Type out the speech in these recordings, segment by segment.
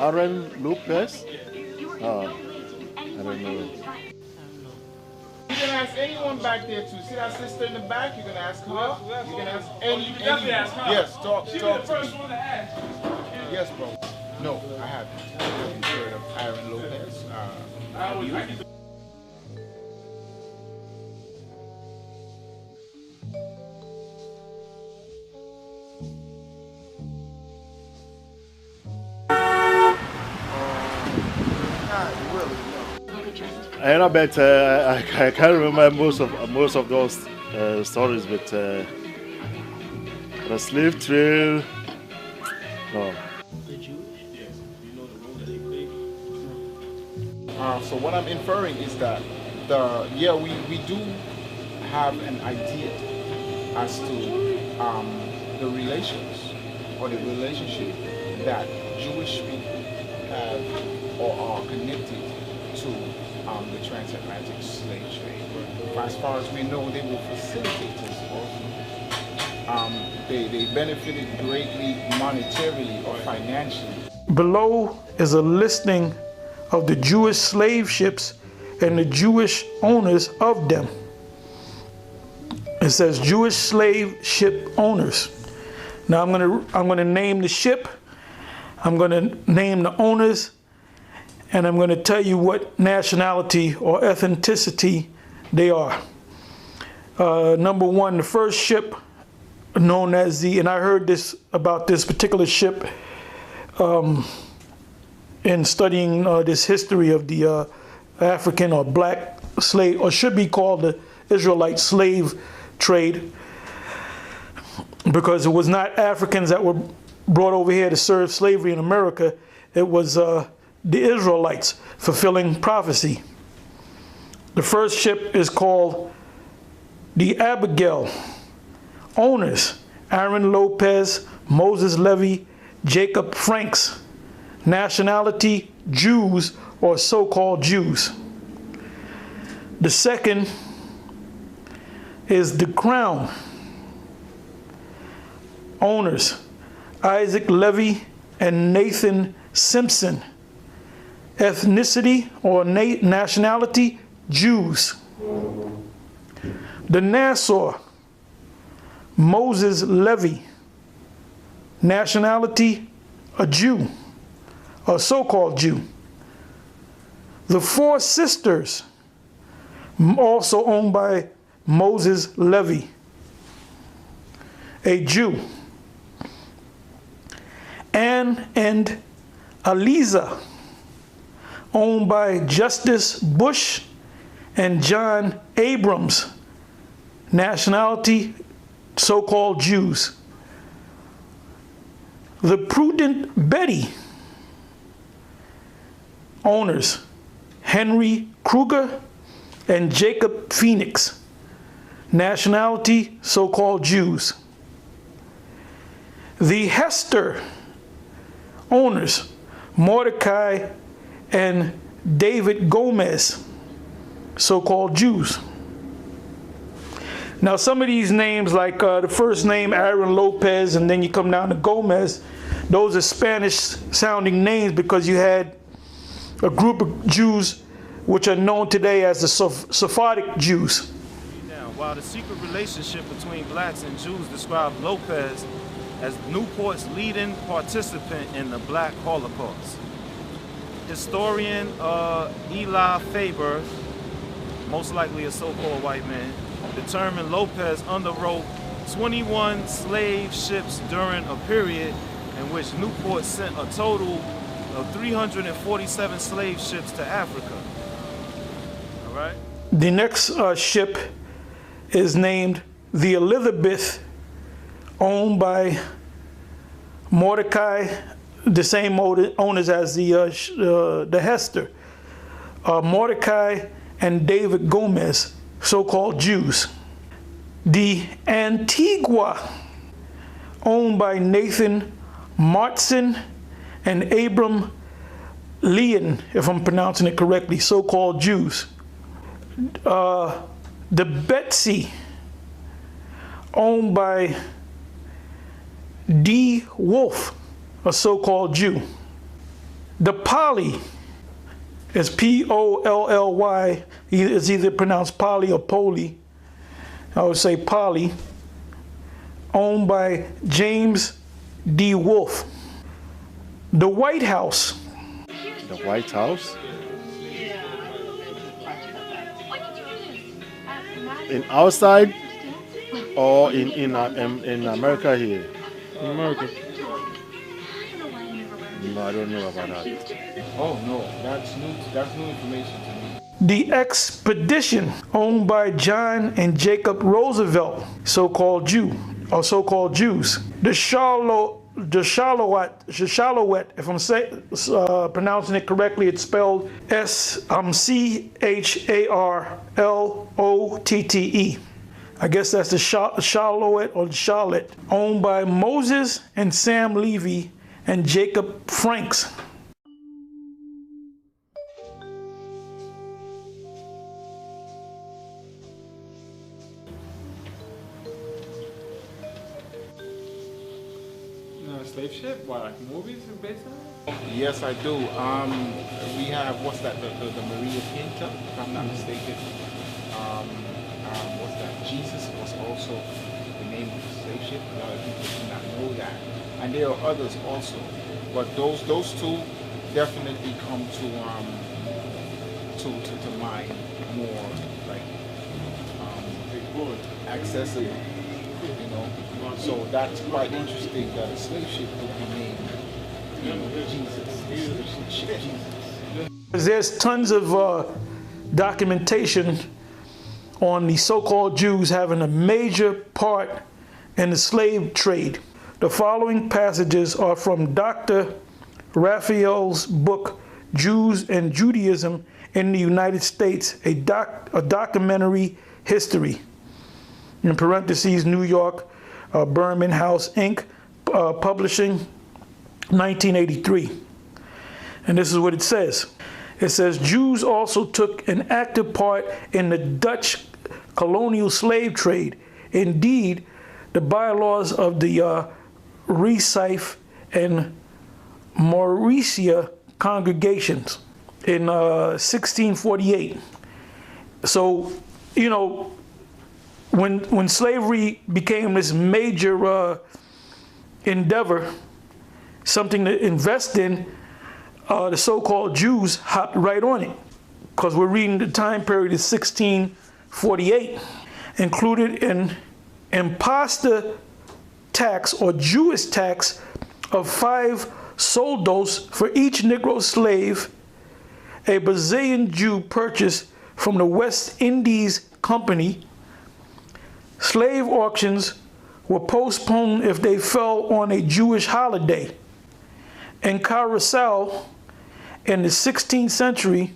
Aaron Lopez? Oh, I don't know. You can ask anyone back there too. See that sister in the back? You can ask her. You can ask any. Yes, talk to me. Yes, bro. No, I haven't. Have you heard of Aaron Lopez? Have you? And I bet I can't remember most of those stories, but the slave trade. No. So what I'm inferring is that we do have an idea as to the relations or the relationship that Jewish people have or are connected to the transatlantic slave trade. As far as we know, they were facilitators also. They benefited greatly monetarily or financially. Below is a listing of the Jewish slave ships and the Jewish owners of them. It says Jewish slave ship owners. Now I'm gonna name the ship, I'm gonna name the owners, and I'm gonna tell you what nationality or ethnicity they are. Number one, the first ship known as and I heard this about this particular ship in studying this history of the African or black slave, or should be called the Israelite slave trade, because it was not Africans that were brought over here to serve slavery in America. It was the Israelites fulfilling prophecy. The first ship is called the Abigail. Owners, Aaron Lopez, Moses Levy, Jacob Franks. Nationality, Jews or so-called Jews. The second is the Crown. Owners, Isaac Levy and Nathan Simpson. Ethnicity or nationality, Jews. The Nassau, Moses Levy. Nationality, a Jew, a so-called Jew. The Four Sisters, also owned by Moses Levy, a Jew. Anne and Eliza, owned by Justice Bush and John Abrams. Nationality, so-called Jews. The Prudent Betty, owners, Henry Kruger and Jacob Phoenix. Nationality, so-called Jews. The Hester, owners, Mordecai and David Gomez, so-called Jews. Now some of these names, like the first name, Aaron Lopez, and then you come down to Gomez, those are Spanish sounding names because you had a group of Jews which are known today as the Sephardic Jews. Now, while the secret relationship between blacks and Jews described Lopez as Newport's leading participant in the Black Holocaust. Historian Eli Faber, most likely a so-called white man, determined Lopez underwrote 21 slave ships during a period in which Newport sent a total of 347 slave ships to Africa. All right? The next ship is named the Elizabeth, owned by Mordecai, the same owners as the Hester. Mordecai and David Gomez, so-called Jews. The Antigua, owned by Nathan Martson and Abram Leon, if I'm pronouncing it correctly, so-called Jews. The Betsy, owned by D. Wolf, a so-called Jew. The poly is P-O-L-L-Y. It's either pronounced poly or poly. I would say poly. Owned by James D. Wolfe. The White House. The White House? In outside or in America here? In America. No, I don't know about that. Oh no, that's new information to me. The Expedition, owned by John and Jacob Roosevelt, so-called Jew, or so-called Jews. The Charlotte, if I'm pronouncing it correctly, it's spelled Charlotte. I guess that's the Charlotte or Charlotte, owned by Moses and Sam Levy and Jacob Franks. Slave ship? What, like movies based on it? Yes, I do. We have, what's that, the Maria Pinta, if I'm not mistaken. What's that? Jesus was also the name of the slave ship. A lot of people do not know that. And there are others also. But those two definitely come to mind more like accessible, you know. So that's quite interesting that a slave ship would be named, Jesus. There's tons of documentation on the so-called Jews having a major part in the slave trade. The following passages are from Dr. Raphael's book, Jews and Judaism in the United States, a documentary history. In parentheses, New York, Berman House, Inc., publishing 1983. And this is what it says. It says, Jews also took an active part in the Dutch colonial slave trade. Indeed, the bylaws of the Recife and Mauricia congregations in 1648. So, you know, when slavery became this major endeavor, something to invest in, the so-called Jews hopped right on it, because we're reading the time period is 1648. Included an imposter tax or Jewish tax of 5 soldos for each Negro slave a Brazilian Jew purchased from the West Indies Company. Slave auctions were postponed if they fell on a Jewish holiday. In Curacao in the 16th century,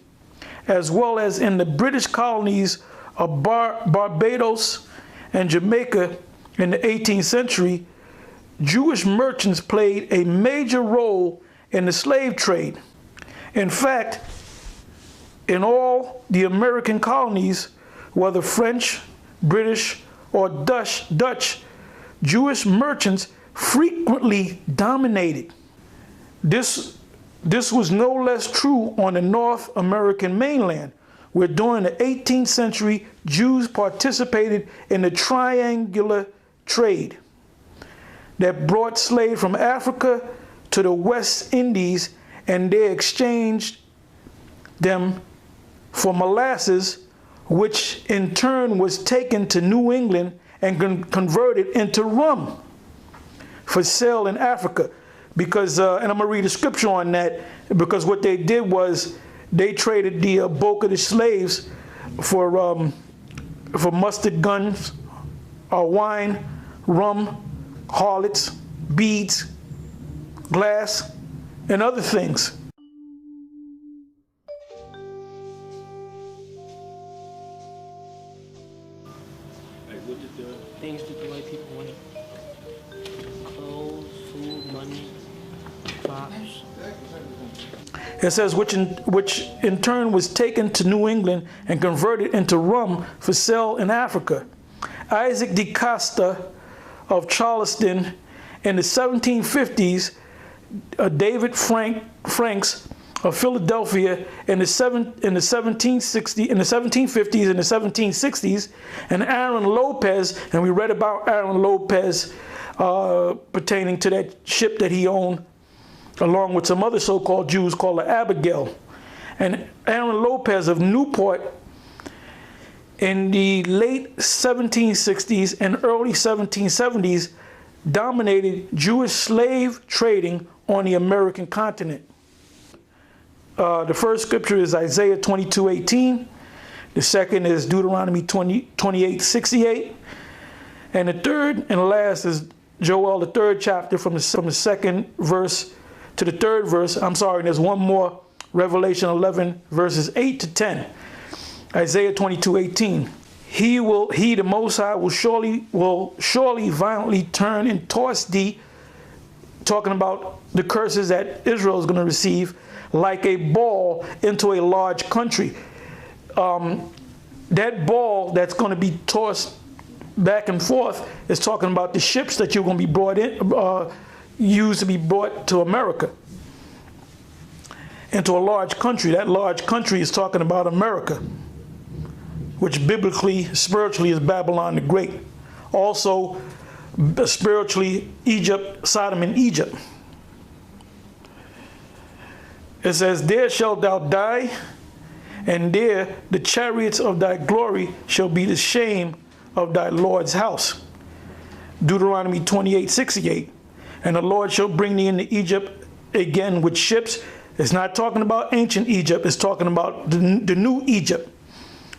as well as in the British colonies of Barbados and Jamaica in the 18th century, Jewish merchants played a major role in the slave trade. In fact, in all the American colonies, whether French, British, or Dutch, Jewish merchants frequently dominated. This was no less true on the North American mainland, where during the 18th century, Jews participated in the triangular trade that brought slaves from Africa to the West Indies, and they exchanged them for molasses, which in turn was taken to New England and converted into rum for sale in Africa. Because, and I'm gonna read a scripture on that, because what they did was they traded the bulk of the slaves for mustard guns, wine, rum, harlots, beads, glass, and other things. Like, what did the things that the white people wanted? Clothes, food, money, crops. It says, which in turn was taken to New England and converted into rum for sale in Africa. Isaac de Costa of Charleston in the 1750s, David Franks of Philadelphia in the 1750s and the 1760s, and Aaron Lopez, and we read about Aaron Lopez pertaining to that ship that he owned, along with some other so-called Jews called the Abigail. And Aaron Lopez of Newport in the late 1760s and early 1770s dominated Jewish slave trading on the American continent. The first scripture is Isaiah 22:18. The second is Deuteronomy 28:68. And the third and last is Joel, the 3rd chapter, from the 2nd verse to the 3rd verse. I'm sorry, there's one more, Revelation 11, verses 8 to 10. Isaiah 22:18. He, the Most High, will surely violently turn and toss thee, talking about the curses that Israel is going to receive, like a ball into a large country. That ball that's going to be tossed back and forth is talking about the ships that you're going to be brought in, used to be brought to America, into a large country. That large country is talking about America, which biblically, spiritually is Babylon the Great. Also, spiritually, Egypt, Sodom and Egypt. It says, there shalt thou die, and there the chariots of thy glory shall be the shame of thy Lord's house. Deuteronomy 28:68. And the Lord shall bring thee into Egypt again with ships. It's not talking about ancient Egypt. It's talking about the new Egypt,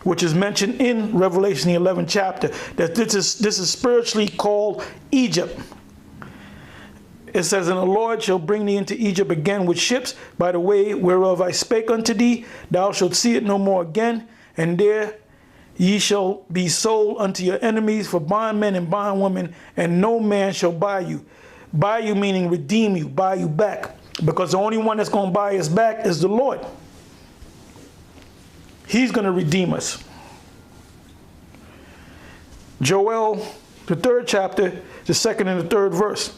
which is mentioned in Revelation the 11th chapter. That this is spiritually called Egypt. It says, and the Lord shall bring thee into Egypt again with ships, by the way whereof I spake unto thee. Thou shalt see it no more again, and there ye shall be sold unto your enemies for bondmen and bondwomen, and no man shall buy you. Buy you meaning redeem you, buy you back. Because the only one that's going to buy us back is the Lord. He's going to redeem us. Joel, the 3rd chapter, the 2nd and the 3rd verse.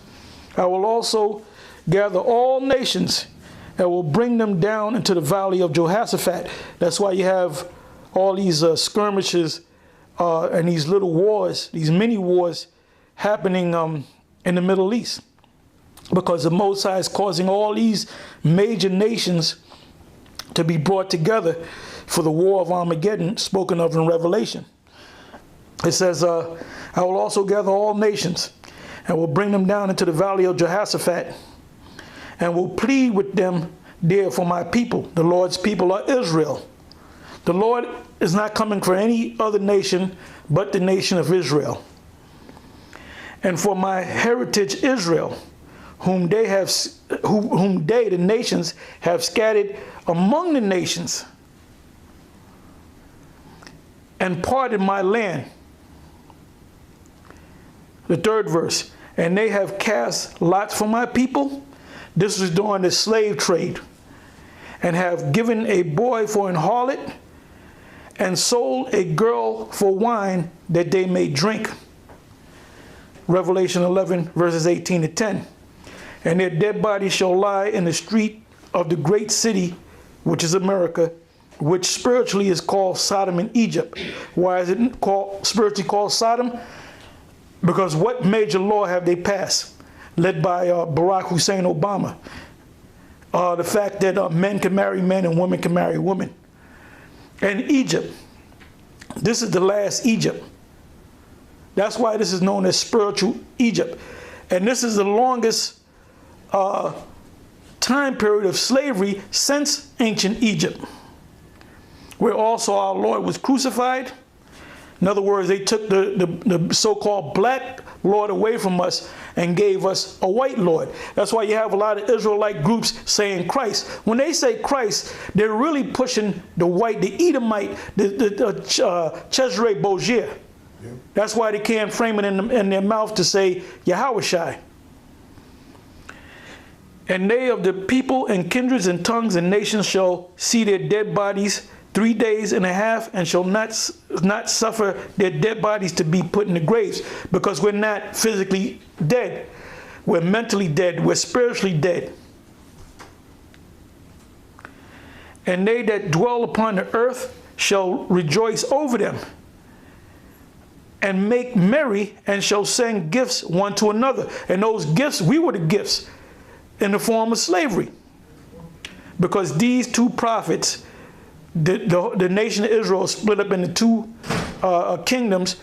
I will also gather all nations and will bring them down into the valley of Jehoshaphat. That's why you have all these skirmishes and these little wars, these mini wars happening in the Middle East. Because the Most High is causing all these major nations to be brought together for the war of Armageddon, spoken of in Revelation. It says, I will also gather all nations and will bring them down into the valley of Jehoshaphat, and will plead with them there for my people. The Lord's people are Israel. The Lord is not coming for any other nation but the nation of Israel. And for my heritage Israel, whom they, the nations, have scattered among the nations, and parted my land. The 3rd verse, and they have cast lots for my people. This was during the slave trade. And have given a boy for an harlot, and sold a girl for wine that they may drink. Revelation 11, verses 18 to 10. And their dead bodies shall lie in the street of the great city, which is America, which spiritually is called Sodom and Egypt. Why is it spiritually called Sodom? Because what major law have they passed, led by Barack Hussein Obama? The fact that men can marry men and women can marry women. And Egypt, this is the last Egypt. That's why this is known as spiritual Egypt. And this is the longest time period of slavery since ancient Egypt, where also our Lord was crucified. In other words, they took the so-called black Lord away from us and gave us a white Lord. That's why you have a lot of Israelite groups saying Christ. When they say Christ, they're really pushing the white, the Edomite, the Cesare Borgia. Yeah. That's why they can't frame it in their mouth to say Yahushai. And they of the people and kindreds and tongues and nations shall see their dead bodies 3 days and a half, and shall not suffer their dead bodies to be put in the graves, because we're not physically dead. We're mentally dead. We're spiritually dead. and they that dwell upon the earth shall rejoice over them, and make merry, and shall send gifts one to another. And those gifts, we were the gifts in the form of slavery. Because these two prophets, the nation of Israel split up into two kingdoms,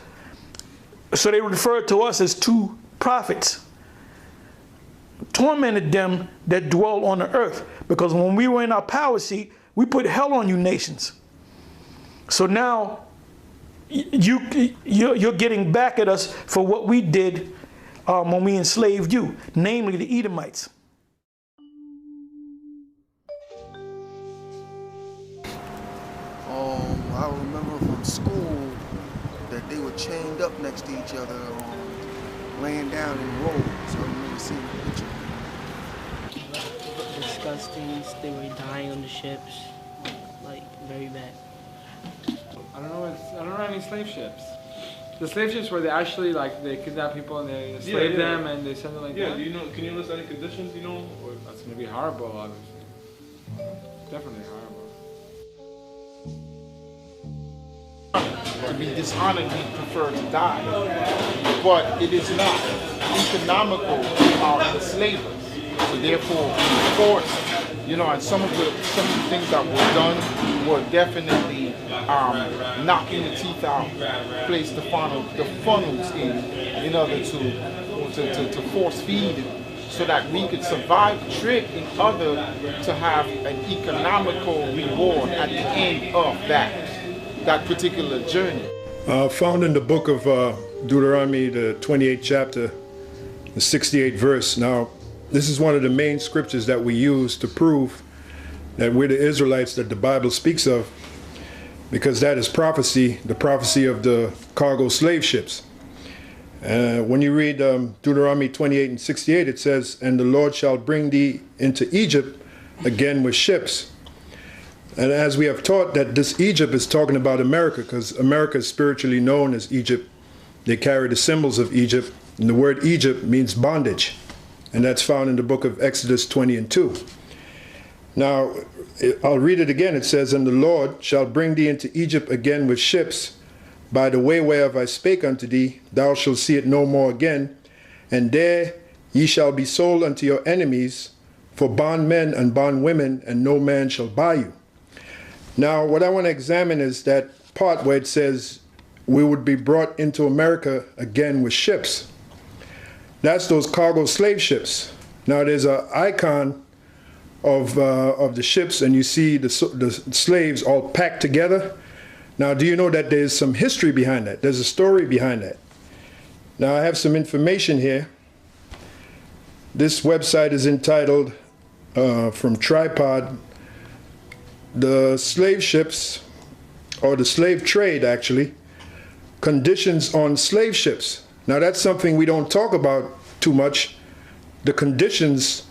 so they referred to us as two prophets. Tormented them that dwell on the earth. Because when we were in our power seat, we put hell on you nations. So now, you're getting back at us for what we did when we enslaved you, namely the Edomites. I remember from school that they were chained up next to each other, laying down in the road. So I remember seeing the picture. Disgusting. They were dying on the ships, like very bad. I don't know any slave ships. The slave ships where they actually they kidnap people and they enslave them and they send them like that. Do you know? Can you list any conditions? You know, Or that's gonna be horrible, obviously. Definitely horrible. To be dishonored, we prefer to die. But it is not economical to our enslavers. So therefore, we forced, and some of the things that were done were definitely knocking the teeth out, place the funnels in order to force feed, so that we could survive the trip in order to have an economical reward at the end of that particular journey. Found in the book of Deuteronomy, the 28th chapter, the 68th verse. Now, this is one of the main scriptures that we use to prove that we're the Israelites that the Bible speaks of, because that is prophecy, the prophecy of the cargo slave ships. When you read Deuteronomy 28 and 68, it says, "And the Lord shall bring thee into Egypt again with ships." And as we have taught, that this Egypt is talking about America, because America is spiritually known as Egypt. They carry the symbols of Egypt, and the word Egypt means bondage. And that's found in the book of Exodus 20 and 2. Now, I'll read it again. It says, "And the Lord shall bring thee into Egypt again with ships. By the way whereof I spake unto thee, thou shalt see it no more again. And there ye shall be sold unto your enemies for bondmen and bondwomen, and no man shall buy you." Now, what I want to examine is that part where it says we would be brought into America again with ships. That's those cargo slave ships. Now, there's an icon of the ships, and you see the slaves all packed together. Now, do you know that there's some history behind that? There's a story behind that. Now, I have some information here. This website is entitled, from Tripod, "The Slave Ships," or the slave trade actually, conditions on slave ships. Now, that's something we don't talk about too much, the conditions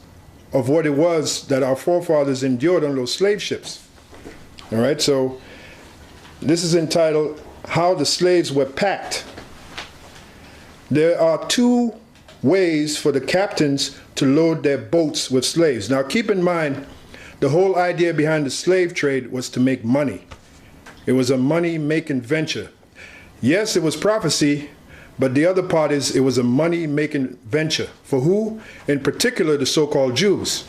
of what it was that our forefathers endured on those slave ships. All right, so this is entitled, "How the Slaves Were Packed." There are two ways for the captains to load their boats with slaves. Now, keep in mind, the whole idea behind the slave trade was to make money. It was a money-making venture. Yes, it was prophecy, but the other part is it was a money-making venture. For who? In particular, the so-called Jews.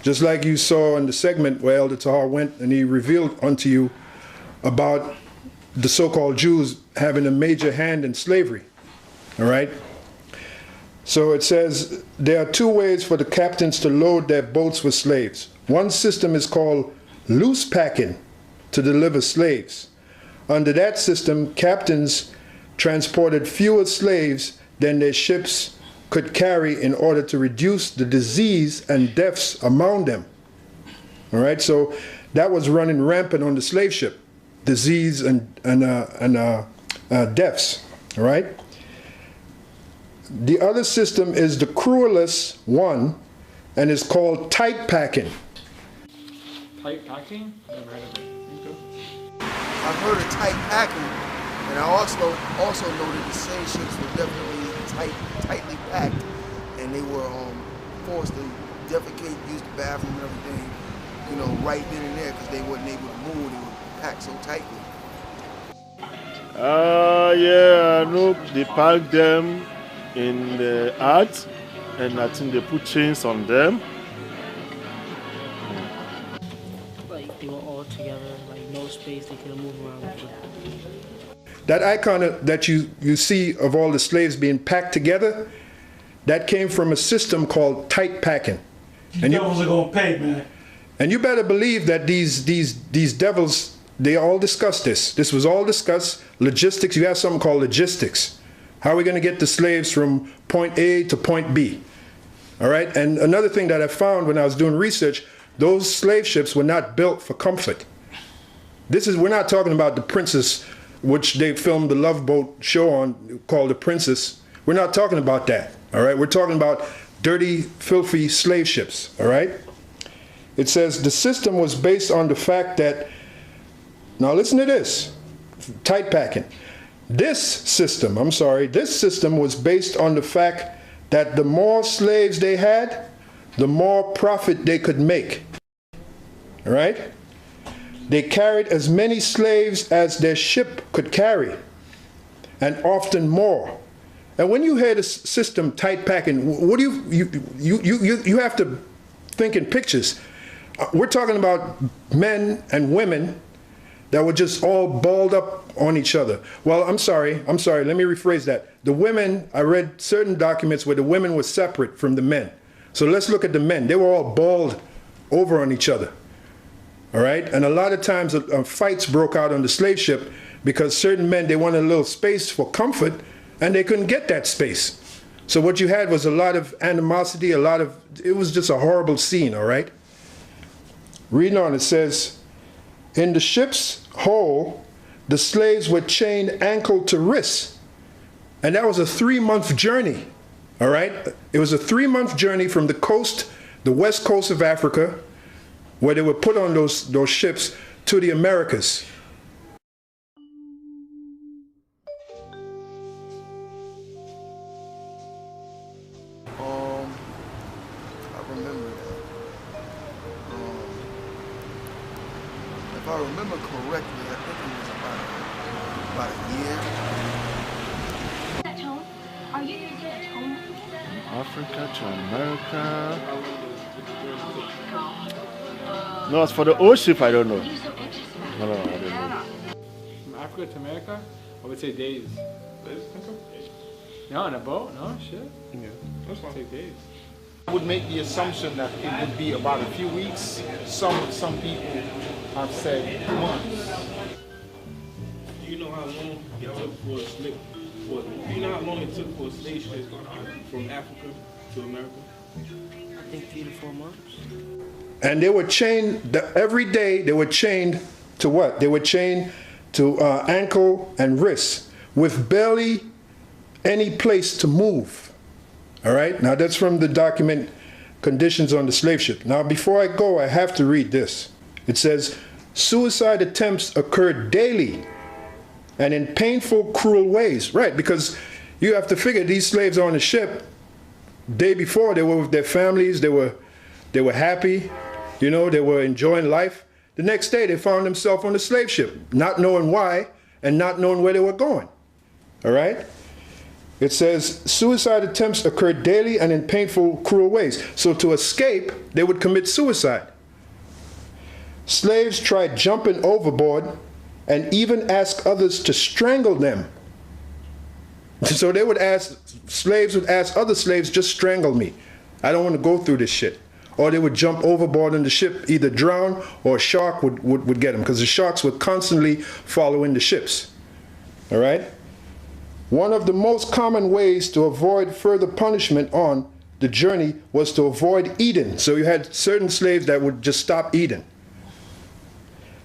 Just like you saw in the segment where Elder Tahar went and he revealed unto you about the so-called Jews having a major hand in slavery. All right? So it says there are two ways for the captains to load their boats with slaves. One system is called loose packing to deliver slaves. Under that system, captains transported fewer slaves than their ships could carry in order to reduce the disease and deaths among them. All right, so that was running rampant on the slave ship, disease and deaths. All right. The other system is the cruelest one, and is called tight packing. Tight packing? Never heard of it. I've heard of tight packing, and I also know that the slave ships were definitely tightly packed, and they were forced to defecate, use the bathroom and everything you know, right then and there because they wasn't able to move. They were packed so tightly. Yeah, I know they pack them in the art, and I think they put chains on them. Like they were all together, like no space, they couldn't move around. That icon that you see of all the slaves being packed together, that came from a system called tight packing. And devils are gonna pay, man. And you better believe that these devils, they all discussed this. This was all discussed. Logistics, you have something called logistics. How are we going to get the slaves from point A to point B? All right, and another thing that I found when I was doing research, those slave ships were not built for comfort. We're not talking about the Princess, which they filmed the Love Boat show on called The Princess. We're not talking about that, all right? We're talking about dirty, filthy slave ships, all right? It says the system was based on the fact that, now listen to this, tight packing. This system was based on the fact that the more slaves they had, the more profit they could make, all right? They carried as many slaves as their ship could carry, and often more. And when you hear the system tight packing, what do you have to think in pictures. We're talking about men and women that were just all balled up on each other. Well, I'm sorry, let me rephrase that. The women, I read certain documents where the women were separate from the men. So let's look at the men. They were all balled over on each other, all right? And a lot of times fights broke out on the slave ship because certain men, they wanted a little space for comfort and they couldn't get that space. So what you had was a lot of animosity, it was just a horrible scene, all right? Reading on, it says, in the ship's hold, the slaves were chained ankle to wrist. And that was a 3-month journey, all right? It was a 3-month journey from the coast, the west coast of Africa, where they were put on those ships to the Americas. I remember that. If I remember correctly, I think it was about a year. Are you using a tone? Africa to America. No, as for the old ship, I don't know. No, I don't know. From Africa to America, I would say days. No, on a boat? No, shit. Yeah, that's fine. Take days. I would make the assumption that it would be about a few weeks. Some people have said months. Do you know how long it took for a slave? Do you know how long it took for a slave ship from Africa to America? I think 3 to 4 months. And they were chained, every day they were chained to what? They were chained to ankle and wrist with barely any place to move. All right, now that's from the document Conditions on the Slave Ship. Now before I go, I have to read this. It says, suicide attempts occurred daily and in painful, cruel ways. Right, because you have to figure these slaves on the ship, day before they were with their families, they were happy, you know, they were enjoying life. The next day they found themselves on the slave ship, not knowing why and not knowing where they were going. All right? It says, suicide attempts occurred daily and in painful, cruel ways. So to escape, they would commit suicide. Slaves tried jumping overboard and even ask others to strangle them. So they would slaves would ask other slaves, just strangle me. I don't want to go through this shit. Or they would jump overboard in the ship, either drown or a shark would get them, because the sharks were constantly following the ships. All right? One of the most common ways to avoid further punishment on the journey was to avoid eating. So you had certain slaves that would just stop eating.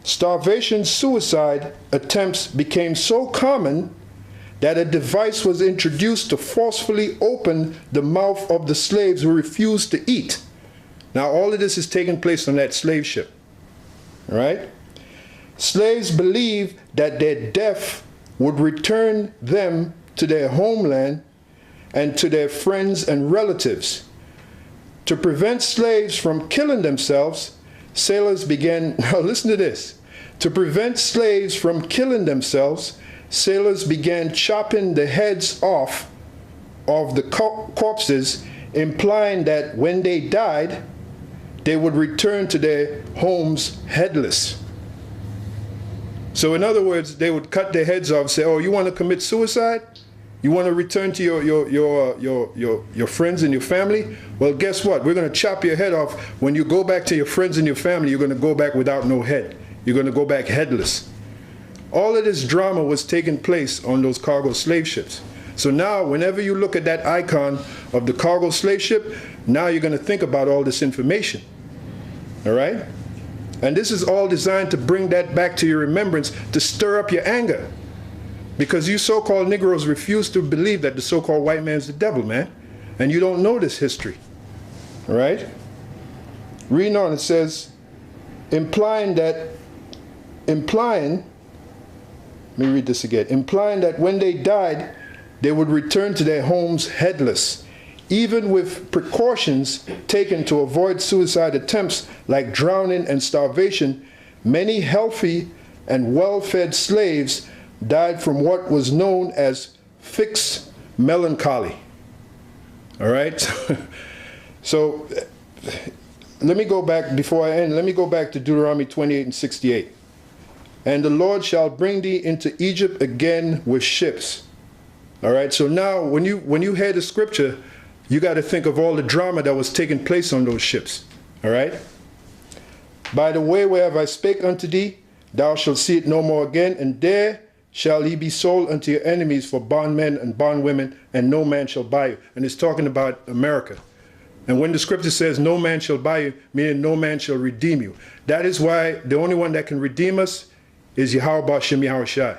Starvation suicide attempts became so common that a device was introduced to forcefully open the mouth of the slaves who refused to eat. Now all of this is taking place on that slave ship. All right? Slaves believed that their death would return them to their homeland and to their friends and relatives. To prevent slaves from killing themselves, sailors began, now listen to this, to prevent slaves from killing themselves, sailors began chopping the heads off of the corpses, implying that when they died, they would return to their homes headless. So in other words, they would cut their heads off and say, oh, you want to commit suicide? You want to return to your friends and your family? Well, guess what? We're going to chop your head off. When you go back to your friends and your family, you're going to go back without no head. You're going to go back headless. All of this drama was taking place on those cargo slave ships. So now, whenever you look at that icon of the cargo slave ship, now you're going to think about all this information. All right? And this is all designed to bring that back to your remembrance, to stir up your anger. Because you so-called Negroes refuse to believe that the so-called white man's the devil, man. And you don't know this history. All right? Reading on, it says, implying, let me read this again. Implying that when they died, they would return to their homes headless, even with precautions taken to avoid suicide attempts like drowning and starvation. Many healthy and well-fed slaves died from what was known as fixed melancholy. All right? So let me go back, before I end, let me go back to Deuteronomy 28 and 68. And the Lord shall bring thee into Egypt again with ships. All right, so now when you hear the scripture, you got to think of all the drama that was taking place on those ships. All right? By the way wherever I spake unto thee, thou shalt see it no more again, and there shall ye be sold unto your enemies for bondmen and bondwomen, and no man shall buy you. And it's talking about America. And when the scripture says no man shall buy you, meaning no man shall redeem you, that is why the only one that can redeem us is Yahweh B'Shem Yahweh Shai.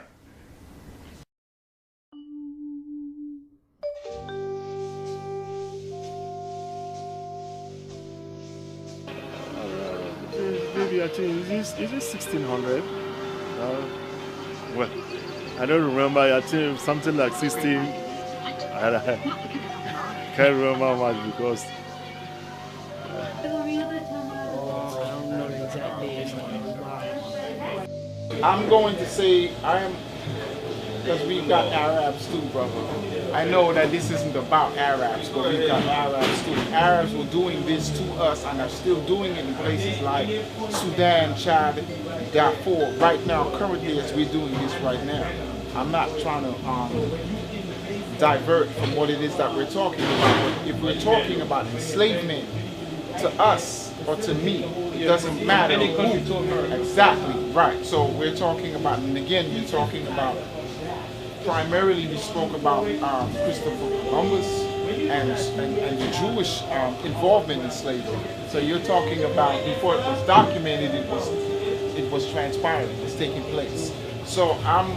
Maybe I think, is it 1600? Well, I don't remember. I think something like 16. I can't remember how much because. I don't know the exact date. I'm going to say I am, because we've got Arabs too, brother. I know that this isn't about Arabs, but we've got Arabs too. Arabs were doing this to us and are still doing it in places like Sudan, Chad, Darfur, right now, currently as we're doing this right now. I'm not trying to divert from what it is that we're talking about. But if we're talking about enslavement to us or to me, it doesn't matter who. Exactly, right. So we're talking about, and again, we're talking about, primarily we spoke about Christopher Columbus and the Jewish involvement in slavery. So you're talking about, before it was documented, it was transpiring, it was taking place. So I'm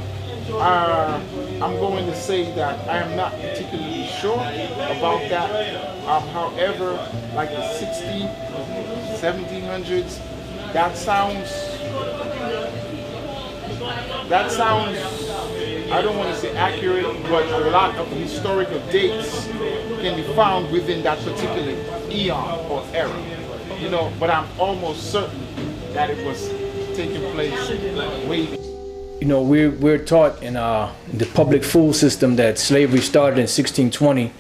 going to say that I am not particularly sure about that. However, like the 1700s, that sounds, I don't want to say accurate, but a lot of historical dates can be found within that particular eon or era. You know, but I'm almost certain that it was taking place way. You know, we're taught in the public school system that slavery started in 1620,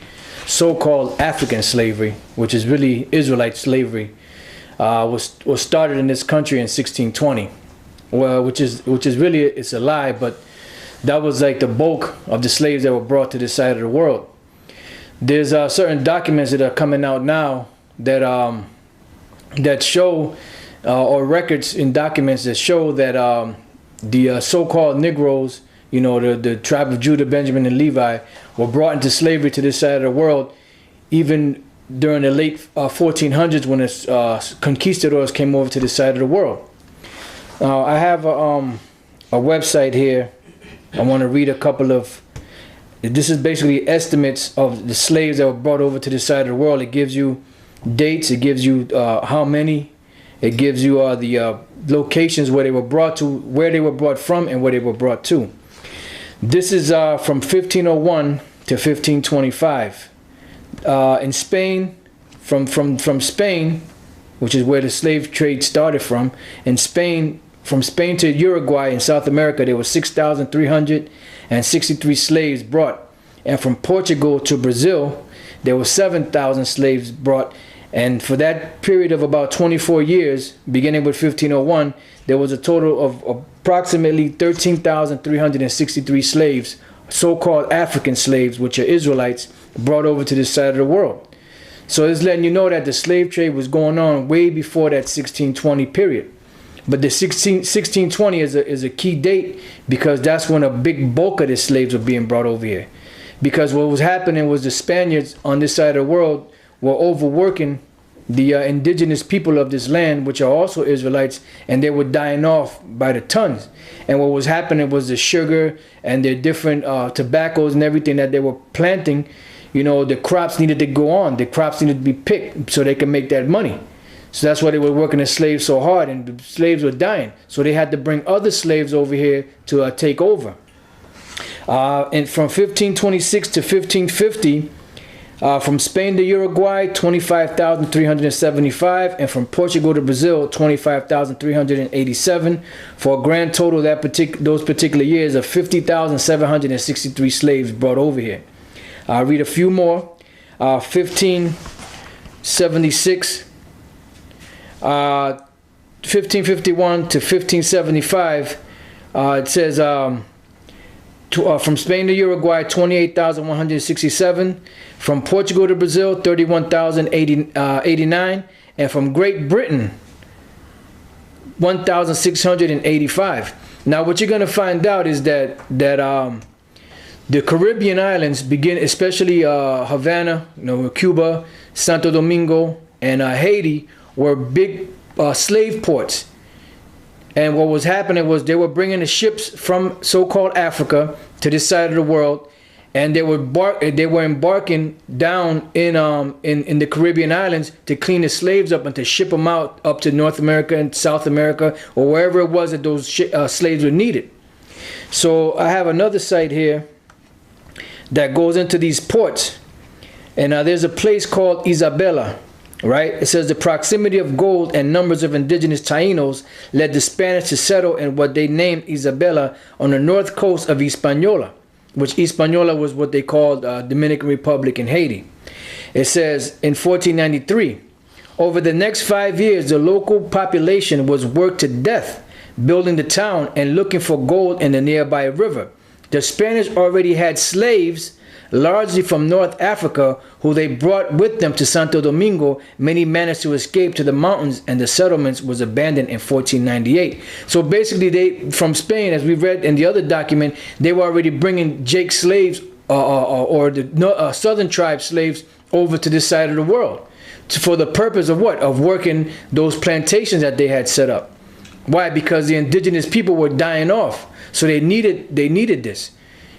so-called African slavery, which is really Israelite slavery, was started in this country in 1620. Well, which is really, it's a lie, but that was like the bulk of the slaves that were brought to this side of the world. There's certain documents that are coming out now that that show, or records in documents that show that the so-called Negroes, you know, the tribe of Judah, Benjamin, and Levi, were brought into slavery to this side of the world, even during the late 1400s when the conquistadors came over to this side of the world. I have a website here. I want to read a couple of, this is basically estimates of the slaves that were brought over to this side of the world. It gives you dates, it gives you how many, it gives you the locations where they were brought to, where they were brought from, and where they were brought to. This is from 1501 to 1525. In Spain, from Spain, which is where the slave trade started from. In Spain, from Spain to Uruguay in South America, there were 6,363 slaves brought. And from Portugal to Brazil, there were 7,000 slaves brought. And for that period of about 24 years, beginning with 1501, there was a total of approximately 13,363 slaves, so-called African slaves, which are Israelites, brought over to this side of the world. So it's letting you know that the slave trade was going on way before that 1620 period. But the 1620 is a key date because that's when a big bulk of the slaves were being brought over here. Because what was happening was the Spaniards on this side of the world were overworking the indigenous people of this land, which are also Israelites, and they were dying off by the tons. And what was happening was the sugar and the different tobaccos and everything that they were planting, you know, the crops needed to go on. The crops needed to be picked so they could make that money. So that's why they were working the slaves so hard, and the slaves were dying. So they had to bring other slaves over here to take over. And from 1526 to 1550, from Spain to Uruguay, 25,375, and from Portugal to Brazil, 25,387, for a grand total those particular years of 50,763 slaves brought over here. I'll read a few more. 1576, 1551 to 1575, it says from Spain to Uruguay, 28,167. From Portugal to Brazil, 31,089. And from Great Britain, 1,685. Now, what you're going to find out is that the Caribbean islands begin, especially Havana, Cuba, Santo Domingo, and Haiti, were big slave ports. And what was happening was they were bringing the ships from so-called Africa to this side of the world, and they were embarking down in the Caribbean islands to clean the slaves up and to ship them out up to North America and South America or wherever it was that those slaves were needed. So I have another site here that goes into these ports, and there's a place called Isabela. Right? It says the proximity of gold and numbers of indigenous Tainos led the Spanish to settle in what they named Isabela on the north coast of Hispaniola, which Hispaniola was what they called Dominican Republic in Haiti. It says in 1493, over the next 5 years, the local population was worked to death building the town and looking for gold in the nearby river. The Spanish already had slaves, largely from North Africa, who they brought with them to Santo Domingo. Many managed to escape to the mountains, and the settlements was abandoned in 1498. So basically, they from Spain, as we read in the other document, they were already bringing Jake slaves or the southern tribe slaves over to this side of the world for the purpose of what? Of working those plantations that they had set up. Why? Because the indigenous people were dying off, so they needed this.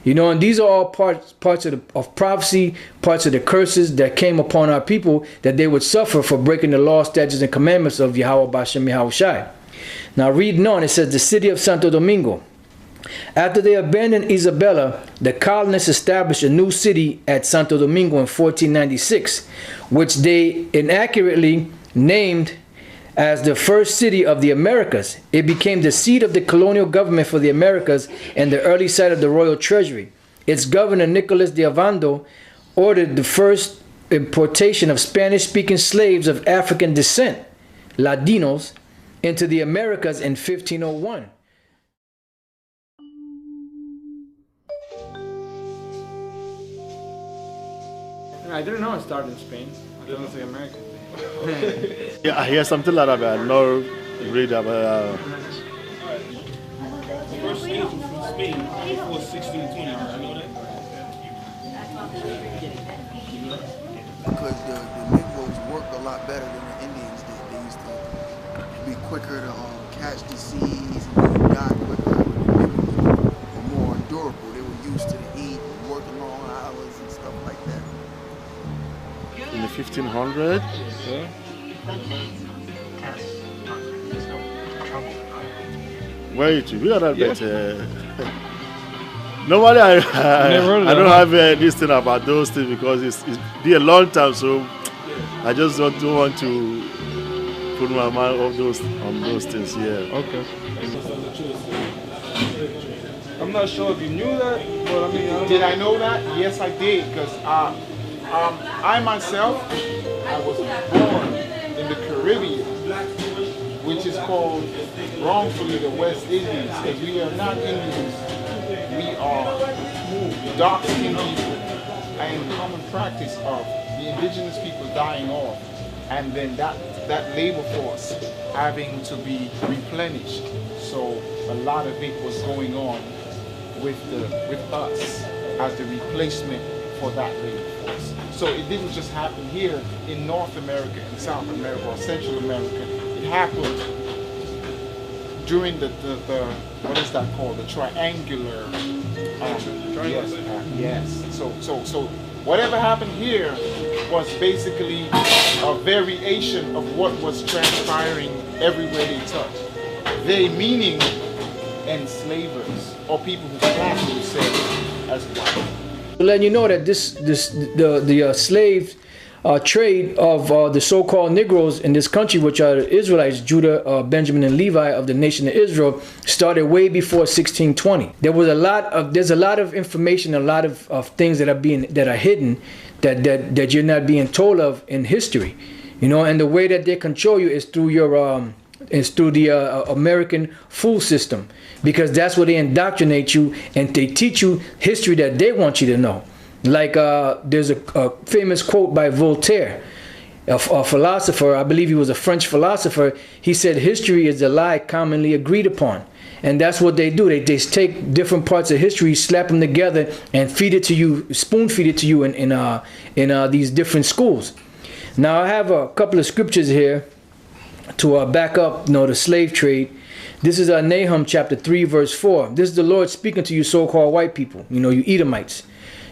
And these are all parts of prophecy, parts of the curses that came upon our people, that they would suffer for breaking the law, statutes, and commandments of Yahweh Bashem Yahushai. Now reading on, it says the city of Santo Domingo. After they abandoned Isabela, the colonists established a new city at Santo Domingo in 1496, which they inaccurately named as the first city of the Americas. It became the seat of the colonial government for the Americas and the early site of the royal treasury. Its governor, Nicolas de Ovando, ordered the first importation of Spanish-speaking slaves of African descent, Ladinos, into the Americas in 1501. I didn't know it started in Spain. I thought it was like American. Yeah, I hear something like that, but I don't read about. First slaves were from Spain before 1620. Did you know that? Because the Negroes worked a lot better than the Indians did. They used to be quicker to catch disease and die quicker. The Negroes were more durable. They were used to the heat, working long hours and stuff like that. In the 1500s. Yeah. Where you to? We are not better. Normally, I don't have this thing about those things because it's been a long time, so I just don't want to put my mind on those things. Yeah. Okay. I'm not sure if you knew that, but I mean, Did I know that? Yes, I did, because I myself, I was born in the Caribbean, which is called wrongfully the West Indies, because we are not Indians. We are dark-skinned people, and common practice of the indigenous people dying off, and then that labor force having to be replenished. So a lot of it was going on with us as the replacement for that labor force. So it didn't just happen here in North America and South America or Central America. It happened during the what is that called? The triangular. Yes. So whatever happened here was basically a variation of what was transpiring everywhere they touched. They meaning enslavers or people who class themselves as white. Letting you know that the slave trade of the so-called Negroes in this country, which are the Israelites, Judah, Benjamin, and Levi of the nation of Israel, started way before 1620. There's a lot of information, a lot of things that are hidden, that you're not being told of in history, you know. And the way that they control you is through the American food system, because that's where they indoctrinate you and they teach you history that they want you to know. Like there's a famous quote by Voltaire, a philosopher. I believe he was a French philosopher. He said, "History is a lie commonly agreed upon." And that's what they do. They just take different parts of history, slap them together, and feed it to you, spoon feed it to you in these different schools. Now I have a couple of scriptures here to back up, the slave trade. This is Nahum chapter 3 verse 4. This is the Lord speaking to you so-called white people, you Edomites.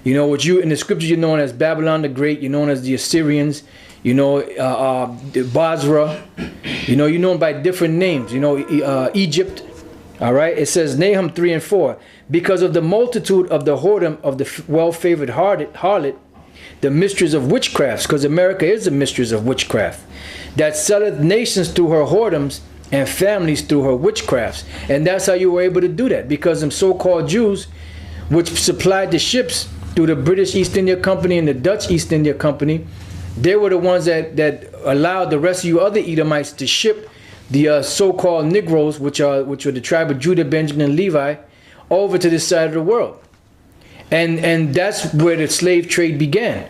What you in the scriptures you're known as Babylon the Great, you're known as the Assyrians, the Basra, you're known by different names, Egypt. All right, it says Nahum 3 and 4, because of the multitude of the whoredom of the well-favored harlot, the mistress of witchcrafts, because America is the mistress of witchcraft, that selleth nations through her whoredoms and families through her witchcrafts. And that's how you were able to do that, because them so-called Jews, which supplied the ships through the British East India Company and the Dutch East India Company, they were the ones that allowed the rest of you other Edomites to ship the so-called Negroes, which are the tribe of Judah, Benjamin, and Levi, over to this side of the world. And that's where the slave trade began.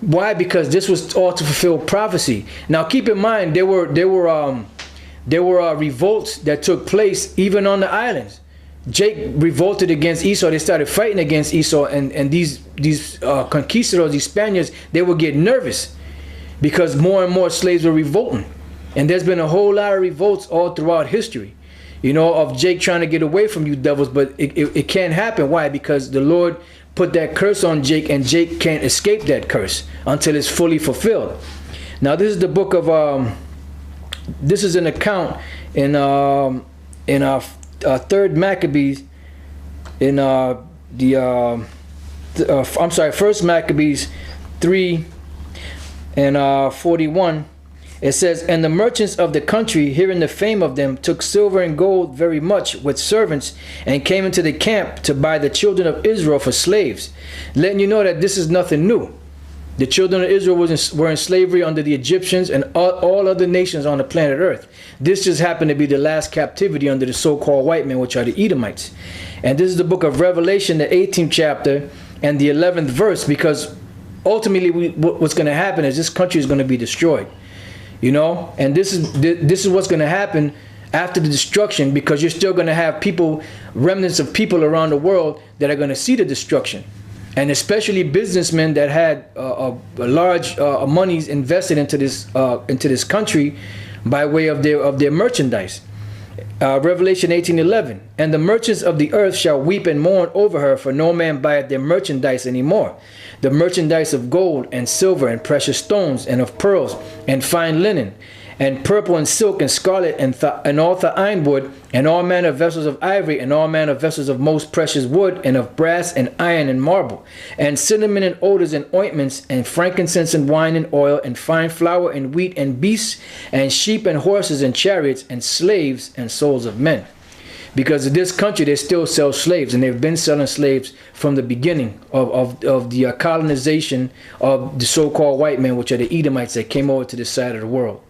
Why? Because this was all to fulfill prophecy. Now keep in mind, there were revolts that took place even on the islands. Jake revolted against Esau. They started fighting against Esau, and these conquistadors, these Spaniards, they would get nervous because more and more slaves were revolting. And there's been a whole lot of revolts all throughout history, of Jake trying to get away from you devils, but it can't happen. Why? Because the Lord put that curse on Jake, and Jake can't escape that curse until it's fully fulfilled. Now this is the book of this is an account in our third Maccabees, in First Maccabees 3 and 41. It says, and the merchants of the country, hearing the fame of them, took silver and gold very much with servants, and came into the camp to buy the children of Israel for slaves. Letting you know that this is nothing new. The children of Israel were in slavery under the Egyptians and all other nations on the planet Earth. This just happened to be the last captivity under the so-called white men, which are the Edomites. And this is the book of Revelation, the 18th chapter and the 11th verse, because ultimately what's going to happen is this country is going to be destroyed. And this is what's going to happen after the destruction, because you're still going to have people, remnants of people around the world that are going to see the destruction. And especially businessmen that had large monies invested into this country by way of their merchandise. Revelation 18:11, and the merchants of the earth shall weep and mourn over her, for no man buyeth their merchandise any more. The merchandise of gold and silver and precious stones and of pearls and fine linen and purple and silk and scarlet and all the ironwood and all manner of vessels of ivory and all manner of vessels of most precious wood and of brass and iron and marble and cinnamon and odors and ointments and frankincense and wine and oil and fine flour and wheat and beasts and sheep and horses and chariots and slaves and souls of men. Because in this country they still sell slaves, and they've been selling slaves from the beginning of the colonization of the so-called white men, which are the Edomites that came over to this side of the world.